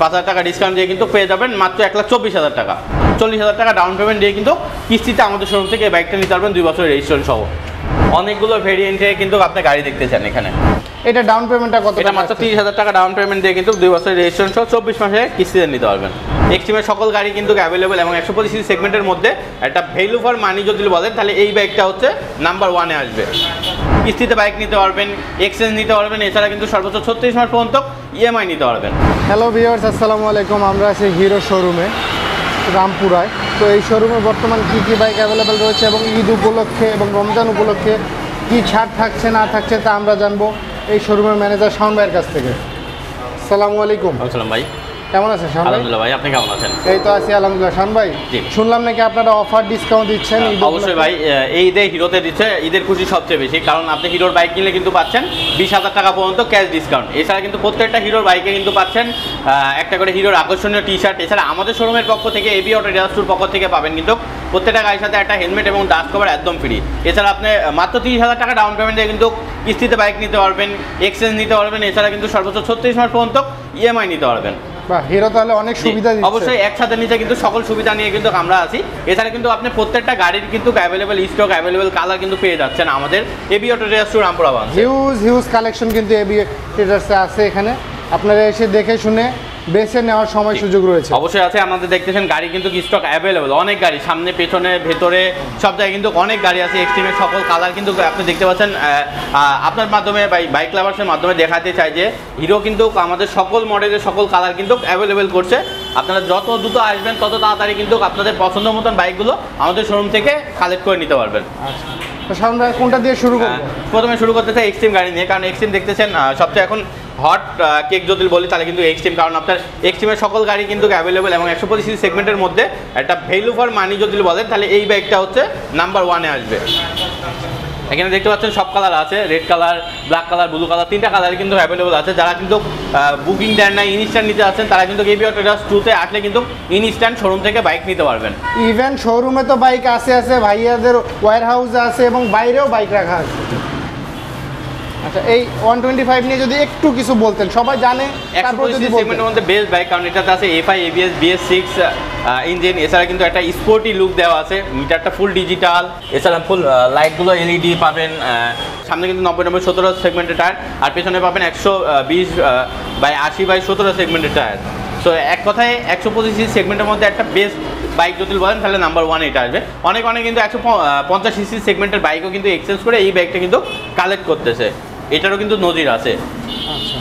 5,000 টাকা ডিসকাউন্ট দিয়ে কিন্তু পেয়ে যাবেন মাত্র 1,24,000 টাকা। 40,000 টাকা ডাউন পেমেন্ট দিয়ে কিন্তু কিস্তিতে আমাদের শোরুম থেকে এই বাইকটা নিতে পারবেন 2 বছরের রেজিস্ট্রেশন সহ। অনেকগুলো ভেরিয়েন্টে কিন্তু আপনি গাড়ি দেখতে চান এখানে। এটা ডাউন পেমেন্টটা কত? এটা মাত্র 30,000 টাকা ডাউন পেমেন্ট দিয়ে কিন্তু 2 বছরের রেজিস্ট্রেশন সহ 24 মাসে কিস্তিতে নিতে পারবেন। এক্সট্রিমের সকল গাড়ি কিন্তু অ্যাভেলেবেল এবং 125 সিসি সেগমেন্টের মধ্যে একটা ভ্যালু ফর মানি যদি বলেন তাহলে এই বাইকটা হচ্ছে নাম্বার 1-এ আসবে। কিস্তিতে বাইক নিতে পারবেন, এক্সচেঞ্জ নিতে পারবেন, এছাড়া কিন্তু সর্বোচ্চ 36 মাস পর্যন্ত ইএমআই নিতে পারবেন। হ্যালো ভিউয়ার্স, আসসালামু আলাইকুম। আমরা আছি হিরো শোরুমে রামপুরায়। তো এই শোরুমে বর্তমান কী কী বাইক অ্যাভেলেবেল রয়েছে এবং ঈদ উপলক্ষে এবং রমজান উপলক্ষে কী ছাড় থাকছে না থাকছে তা আমরা জানবো এই শোরুমের ম্যানেজার শাওন ভাইয়ের কাছ থেকে। আসসালামু আলাইকুম। আসসালাম ভাই, কেমন আছেন শাওন ভাই? আলহামদুলিল্লাহ ভাই, আপনি কেমন আছেন? এই তো আছি আলহামদুলিল্লাহ। শাওন ভাই, শুনলাম নাকি আপনারা অফার ডিসকাউন্ট দিচ্ছেন? অবশ্যই ভাই, এই ঈদে হিরোতে দিচ্ছে ঈদের খুশি সবচেয়ে বেশি, কারণ আপনি হিরোর বাইক কিনলে কিন্তু পাচ্ছেন 20,000 টাকা পর্যন্ত ক্যাশ ডিসকাউন্ট। এছাড়া কিন্তু প্রত্যেকটা হিরোর বাইকে কিন্তু পাচ্ছেন একটা করে হিরোর আকর্ষণীয় টি শার্ট। এছাড়া আমাদের শোরুমের পক্ষ থেকে এবি অটো ডিলার্সের পক্ষ থেকে পাবেন কিন্তু প্রত্যেকটা গাড়ির সাথে একটা হেলমেট এবং ডাস্ট কভার একদম ফ্রি। এছাড়া আপনি মাত্র 30,000 টাকা ডাউন পেমেন্ট দিয়ে কিন্তু কিস্তিতে বাইক নিতে পারবেন, এক্সচেঞ্জ নিতে পারবেন, এছাড়া কিন্তু সর্বোচ্চ 36 মাস পর্যন্ত ইএমআই নিতে পারবেন। বাহ, হিরো তাহলে অনেক সুবিধা দিচ্ছে। অবশ্যই একসাথে নিচে কিন্তু সকল সুবিধা নিয়ে কিন্তু আমরা আছি। এছাড়া কিন্তু আপনি প্রত্যেকটা গাড়ির কিন্তু অ্যাভেলেবেল স্টক, অ্যাভেলেবেল কালার কিন্তু পেয়ে যাচ্ছেন আমাদের এবি অটো ডিলার্স রামপুরা ব্রাঞ্চে। হিউজ কালেকশন কিন্তু এবি ট্রেডার্সে আছে। এখানে আপনারা এসে দেখে শুনে বেছে নেওয়ার সময় সুযোগ রয়েছে। অবশ্যই আছে। আমাদের দেখতেছেন গাড়ি কিন্তু স্টক অ্যাভেলেবল, অনেক গাড়ি সামনে পেছনে ভেতরে সব জায়গায় কিন্তু অনেক গাড়ি আছে। এক্সট্রিমের সকল কালার কিন্তু আপনি দেখতে পাচ্ছেন। আপনার মাধ্যমে বাইক লাভার্সের মাধ্যমে দেখাতে চাই যে হিরো কিন্তু আমাদের সকল মডেলের সকল কালার কিন্তু অ্যাভেলেবেল করছে। আপনারা যত দ্রুত আসবেন তত তাড়াতাড়ি কিন্তু আপনাদের পছন্দ মতন বাইকগুলো আমাদের শোরুম থেকে কালেক্ট করে নিতে পারবেন। আচ্ছা, সামনে কোনটা দিয়ে শুরু করব? প্রথমে শুরু করতে চাই এক্সট্রিম গাড়ি নিয়ে, কারণ এক্সট্রিম দেখতেছেন সবচেয়ে এখন হট কেক যদি বলি তাহলে কিন্তু এক্সট্রিম, কারণ আপনার এক্সট্রিমের সকল গাড়ি কিন্তু অ্যাভেলেবেল এবং 125 সিসি সেগমেন্টের মধ্যে একটা ভ্যালু ফর মানি যদি বলেন তাহলে এই বাইকটা হচ্ছে নাম্বার 1-এ আসবে। এখানে দেখতে পাচ্ছেন সব কালার আছে, red colour, black colour, blue colour, 3টা কালার কিন্তু অ্যাভেলেবল আছে। যারা কিন্তু বুকিং দেন না, ইনস্ট্যান্ট নিতে আছেন, তারা কিন্তু এবি অটো ডিলার্স 2-তে আসলে কিন্তু ইনস্ট্যান্ট শোরুম থেকে বাইক নিতে পারবেন। ইভেন শোরুমে তো বাইক আছে, ভাইয়াদের ওয়্যার হাউসে আছে এবং বাইরেও বাইক রাখা আছে। আচ্ছা, এই 125 নিয়ে যদি একটু কিছু বলতেন, সবাই জানে। তারপর যদি সেগমেন্টের মধ্যে বেস্ট বাইক, কারণ এটাতে আছে FI ABS BS6 ইঞ্জিন। এছাড়া কিন্তু একটা স্পোর্টি লুক দেওয়া আছে, মিটারটা ফুল ডিজিটাল, এছাড়া ফুল লাইটগুলো LED পাবেন। সামনে কিন্তু 90/17 সেগমেন্টের টায়ার, আর পেছনে পাবেন 120/80/17 সেগমেন্টের টায়ার। সো এক কথায় 125 সিসি সেগমেন্টের মধ্যে একটা বেস্ট বাইক যদি বলেন তাহলে নাম্বার 1 এটা আসবে। অনেক কিন্তু 150 সিসি সেগমেন্টের বাইকও কিন্তু এক্সচেঞ্জ করে এই বাইকটা কিন্তু কালেক্ট করতেছে, এটারও কিন্তু নজির আছে। আচ্ছা,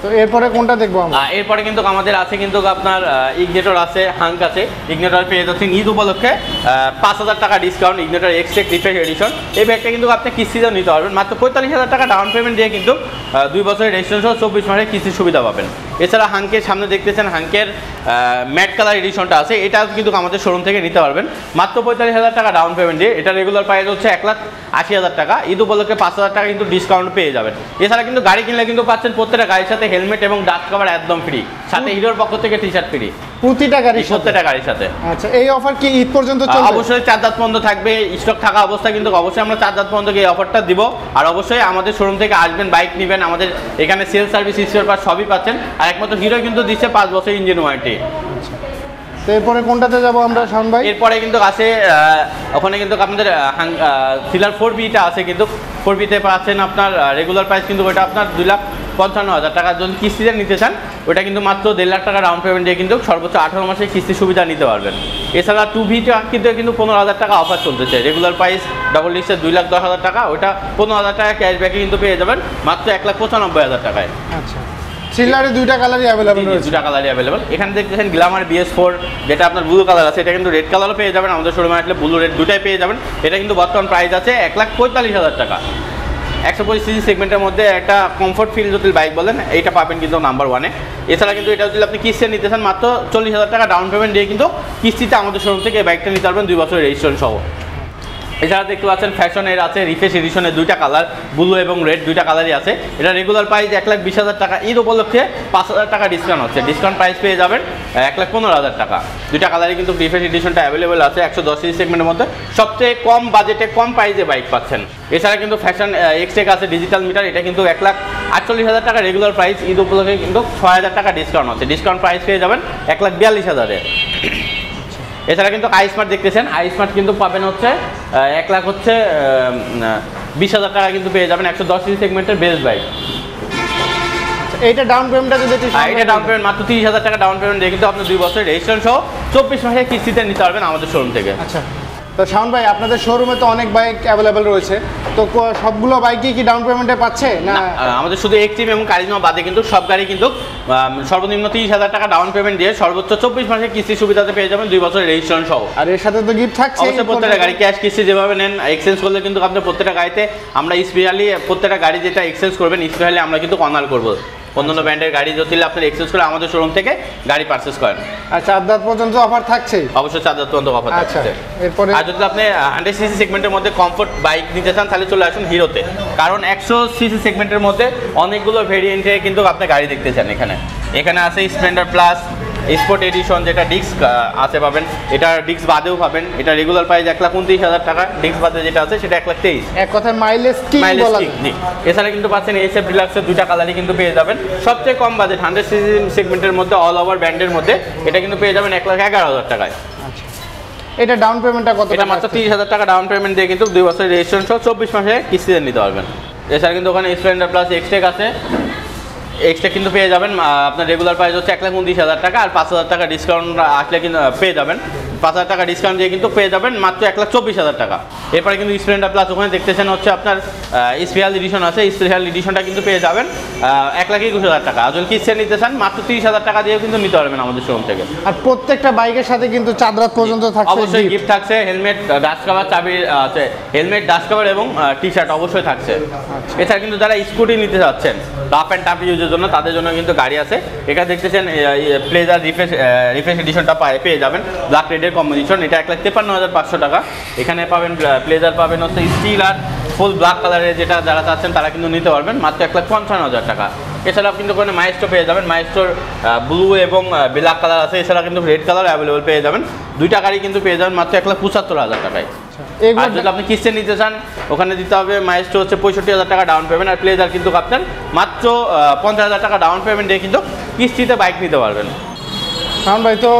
তো এরপরে কোনটা দেখবো আমরা? এরপরে কিন্তু আমাদের আছে কিন্তু আপনার ইগনেটর আছে, হাঙ্ক আছে। ইগনেটর পেয়ে যাচ্ছেন ঈদ উপলক্ষে 5,000 টাকা discount, Ignitor Xtec refresh addition. এই ব্যাগটা কিন্তু আপনি কিস্তিতেও নিতে পারবেন মাত্র 45,000 টাকা ডাউন পেমেন্ট দিয়ে কিন্তু 2 বছরের রেজিস্ট্রেশন সহ 24 মাসের কিস্তির সুবিধা পাবেন। এছাড়া হাঙ্কের সামনে দেখতেছেন হাঙ্কের ম্যাট কালার এডিশনটা আছে, এটা কিন্তু আমাদের শোরুম থেকে নিতে পারবেন মাত্র 45,000 টাকা ডাউন পেমেন্ট দিয়ে। এটা রেগুলার প্রাইস হচ্ছে 1,80,000 টাকা। ঈদ উপলক্ষে 5,000 টাকা কিন্তু ডিসকাউন্ট পেয়ে যাবেন। এছাড়া কিন্তু গাড়ি কিনলে কিন্তু পাচ্ছেন প্রত্যেকটা গাড়ির সাথে হেলমেট এবং ডাস্ট কভার একদম ফ্রি, সাথে হিরোর পক্ষ থেকে টি শার্ট ফ্রি প্রত্যেকটা গাড়ির সাথে। আচ্ছা, এই অফার কি ঈদ পর্যন্ত চলবে? অবশ্যই 4 রাত পর্যন্ত থাকবে, স্টক থাকা অবস্থায় কিন্তু অবশ্যই আমরা 4 রাত পর্যন্ত এই অফারটা দিব। আর অবশ্যই আমাদের শোরুম থেকে আসবেন, বাইক নেবেন, আমাদের এখানে সেল সার্ভিস স্পেয়ার পার্টস সবই পাচ্ছেন। আর একমাত্র হিরো কিন্তু দিচ্ছে 5 বছর ইঞ্জিন ওয়ারেন্টি। তো এরপরে কোনটাতে যাবো আমরা শাওন ভাই? এরপরে কিন্তু আছে ওখানে কিন্তু আপনাদের সিলার 4B-টা আছে, কিন্তু 4B-তে পাচ্ছেন আপনার রেগুলার প্রাইস কিন্তু ওটা আপনার 2,55,000 টাকা। যদি কিস্তিতে নিতে চান ওটা কিন্তু মাত্র 1.5 লাখ টাকা ডাউন পেমেন্ট দিয়ে কিন্তু সর্বোচ্চ 18 মাসের কিস্তির সুবিধা নিতে পারবেন। এছাড়া 2B-টা কিন্তু 15,000 টাকা অফার চলতেছে। রেগুলার প্রাইস ডবল ডিস্কে 2,10,000 টাকা, ওটা 15,000 টাকা ক্যাশব্যাকে কিন্তু পেয়ে যাবেন মাত্র 1,95,000 টাকায়। আচ্ছা, সিলারে 2টা কালারই অ্যাভেলেবল রয়েছে। 2টা কালারই অ্যাভেলেবল। এখানে দেখতেছেন গ্ল্যামার BS4, যেটা আপনার ব্লু কালার আছে, এটা কিন্তু রেড কালারও পেয়ে যাবেন। আমাদের শোরুমে আসলে ব্লু রেড দুটাই পেয়ে যাবেন। এটা কিন্তু বর্তমান প্রাইস আছে 1,45,000 টাকা। 125 সিসি সেগমেন্টের মধ্যে একটা কমফোর্ট ফিল যদি বাইক বলেন এইটা পাবেন কিন্তু নাম্বার 1-এ। এছাড়া কিন্তু এটা যদি আপনি কিস্তিতে নিতে চান মাত্র 40,000 টাকা ডাউন পেমেন্ট দিয়ে কিন্তু কিস্তিতে আমাদের শোরুম থেকে এই বাইকটা নিতে পারবেন 2 বছরের রেজিস্ট্রেশন সহ। এছাড়া দেখতে পাচ্ছেন ফ্যাশনের আছে, রিফ্রেশ এডিশনের 2টা কালার, ব্লু এবং রেড 2টা কালারই আছে। এটা রেগুলার প্রাইস 1,20,000 টাকা, ঈদ উপলক্ষে 5,000 টাকা ডিসকাউন্ট হচ্ছে, ডিসকাউন্ট প্রাইস পেয়ে যাবেন 1,15,000 টাকা। 2টা কালারই কিন্তু রিফ্রেশ এডিশনটা অ্যাভেলেবেল আছে 110 সিসি সেগমেন্টের মধ্যে। সবচেয়ে কম বাজেটে কম প্রাইসে বাইক পাচ্ছেন। এছাড়া কিন্তু ফ্যাশন এক্সটেক আছে ডিজিটাল মিটার, এটা কিন্তু 1,00,000 48,000 টাকা রেগুলার প্রাইস, ঈদ উপলক্ষে কিন্তু 6,000 টাকা ডিসকাউন্ট আছে, ডিসকাউন্ট প্রাইস পেয়ে যাবেন 1,42,000-এ। এছাড়া কিন্তু আই স্মার্ট দেখতেছেন, আই স্মার্ট কিন্তু পাবেন হচ্ছে 1,20,000 টাকা কিন্তু পেয়ে যাবেন, 110 সিসি সেগমেন্টের বেস্ট বাইক। এইটা ডাউন পেমেন্টটা যদি এটা ডাউন পেমেন্ট মাত্র 30,000 টাকা ডাউন পেমেন্ট দিয়ে কিন্তু আপনি 2 বছরের রেজিস্ট্রেশন সহ 24 মাসের কিস্তিতে নিতে পারবেন আমাদের শোরুম থেকে। আচ্ছা, তো শাওন ভাই আপনাদের শোরুমে তো অনেক বাইক অ্যাভেলেবেল রয়েছে, তো সবগুলো বাইকই কি ডাউন পেমেন্টে পাচ্ছে না? আমাদের শুধু এক্সট্রিম এবং কারিজমা বাদে কিন্তু সব গাড়ি কিন্তু সর্বনিম্ন 30,000 টাকা ডাউন পেমেন্ট দিয়ে সর্বোচ্চ 24 মাসের কিস্তি সুবিধাতে পেয়ে যাবেন 2 বছরের রেজিস্ট্রেশন সহ। আর এর সাথে তো গিফট থাকছে অবশ্যই, প্রত্যেকটা গাড়ি ক্যাশ কিস্তি যেভাবে নেন, এক্সচেঞ্জ করলে কিন্তু আপনি প্রত্যেকটা গাড়িতে আমরা স্পেশালি প্রত্যেকটা গাড়ি যেটা এক্সচেঞ্জ করবেন স্পেশালি আমরা কিন্তু অনার করবো। অন্যান্য ব্র্যান্ডের গাড়ি যদি আপনি এক্সচেঞ্জ করে আমাদের শোরুম থেকে গাড়ি পারচেজ করেন। আচ্ছা, 4 দাঁত পর্যন্ত অফার থাকছে? অবশ্যই 4 দাঁত পর্যন্ত অফার আচ্ছা, থাকছে। এরপরে আর যদি আপনি 100 সিসি সেগমেন্টের মধ্যে কমফোর্ট বাইক নিতে চান তাহলে চলে আসুন হিরোতে, কারণ 100 সিসি সেগমেন্টের মধ্যে অনেকগুলো ভেরিয়েন্টে কিন্তু আপনি গাড়ি দেখতে চান। এখানে আছে স্প্লেন্ডার প্লাস, স্পোর্ট এডিশন যেটা ডিস্ক আছে পাবেন, এটা ডিস্ক বাদেও পাবেন। এটা রেগুলার প্রাইস 1,29,000 টাকা, ডিস্ক বাদে যেটা আছে সেটা 1,23,000। এক কথায় মাইলেজ কি বলা যায়? জি, এছাড়া কিন্তু পাচ্ছেন এসএফ ডিলাক্সের 2টা কালারই কিন্তু পেয়ে যাবেন। সবচেয়ে কম বাজেট 100 সিসি সেগমেন্টের মধ্যে অল ওভার ব্র্যান্ডের মধ্যে এটা কিন্তু পেয়ে যাবেন 1,11,000 টাকায়। আচ্ছা, এটা ডাউন পেমেন্টটা কত? এটা মাত্র 30,000 টাকা ডাউন পেমেন্ট দিয়ে কিন্তু 2 বছরের রেজিস্ট্রেশন সহ 24 মাসে কিস্তিতে নিতে পারবেন। এছাড়া কিন্তু ওখানে স্প্লেন্ডার প্লাস এক্সটেক আছে, এক্সট্রা কিন্তু পেয়ে যাবেন আপনার রেগুলার প্রাইস হচ্ছে 1,29,000 টাকা, আর 5,000 টাকা ডিসকাউন্ট আসলে কিন্তু পেয়ে যাবেন 5,000 টাকা ডিসকাউন্ট দিয়ে কিন্তু পেয়ে যাবেন মাত্র 1,24,000 টাকা। এরপরে কিন্তু স্প্লেন্ডার প্লাস ওখানে দেখতেছেন হচ্ছে আপনার স্পেশাল এডিশন আছে, স্পেশাল এডিশনটা কিন্তু পেয়ে যাবেন 1,21,000 টাকা। আর যদি কিস্তি নিতে চান মাত্র 30,000 টাকা দিয়ে কিন্তু নিতে পারবেন আমাদের শোরুম থেকে। আর প্রত্যেকটা বাইকের সাথে কিন্তু 4 রাত পর্যন্ত থাকছে, অবশ্যই গিফট থাকছে, হেলমেট, ডাস্ট কভার, চাবি আছে, হেলমেট, ডাস্ট কভার এবং টি শার্ট অবশ্যই থাকছে। এছাড়া কিন্তু যারা স্কুটি নিতে চাচ্ছেন রাফ অ্যান্ড টাফ ইউজের জন্য তাদের জন্য কিন্তু গাড়ি আছে। এখানে দেখতেছেন প্লেজার রিফ্রেশ এডিশনটা পেয়ে যাবেন ব্ল্যাক রেডের কম্বিনেশন, এটা 1,53,500 টাকা। এখানে পাবেন প্লেজার পাবেন হচ্ছে স্টিল আর ফুল ব্ল্যাক কালারের, যেটা যারা চাচ্ছেন তারা কিন্তু নিতে পারবেন মাত্র 1,55,000 টাকা। এছাড়াও কিন্তু কোনো মাইস্টো পেয়ে যাবেন, মাইস্টোর ব্লু এবং ব্ল্যাক কালার আছে, এছাড়া কিন্তু রেড কালার অ্যাভেলেবল পেয়ে যাবেন। 2টা গাড়ি কিন্তু পেয়ে যাবেন মাত্র 1,75,000 টাকায়। আর যদি আপনি কিস্তি নিতে চান ওখানে দিতে হবে মাইস্টো হচ্ছে 65,000 টাকা ডাউন পেমেন্ট, আর প্লেজার কিন্তু আপনার মাত্র 50,000 টাকা ডাউন পেমেন্ট দিয়ে কিন্তু কিস্তিতে বাইক নিতে পারবেন। শাওন ভাই, তো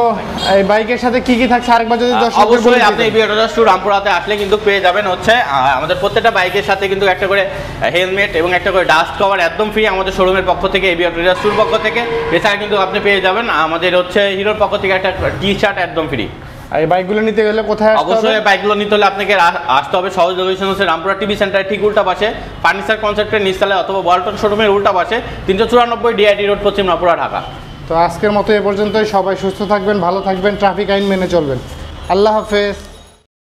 এই বাইকের সাথে কি কি থাকছে আরেকবার যদি অবশ্যই আপনি বিআরটিএস টু রামপুরাতে আসলে কিন্তু পেয়ে যাবেন হচ্ছে আমাদের প্রত্যেকটা বাইকের সাথে কিন্তু একটা করে হেলমেট এবং একটা করে ডাস্ট কভার একদম ফ্রি আমাদের শোরুমের পক্ষ থেকে, বিআরটিএস টুর পক্ষ থেকে। এছাড়া কিন্তু আপনি পেয়ে যাবেন আমাদের হচ্ছে হিরোর পক্ষ থেকে একটা টি শার্ট একদম ফ্রি। আর এই বাইকগুলো নিতে গেলে কোথায়? অবশ্যই বাইকগুলো নিতে হলে আপনাকে আসতে হবে সহজ লোকেশন হচ্ছে রামপুরা টিভি সেন্টারের ঠিক উল্টা পাশে, ফার্নিচার কনসেপ্টের নিচতলায় অথবা ওয়ালটন শোরুমের উল্টা পাশে, 394 ডিআইটি রোড, পশ্চিম রামপুরা, ঢাকা। তো আজকের মতো এ পর্যন্তই। সবাই সুস্থ থাকবেন, ভালো থাকবেন, ট্রাফিক আইন মেনে চলবেন। আল্লাহ হাফেজ।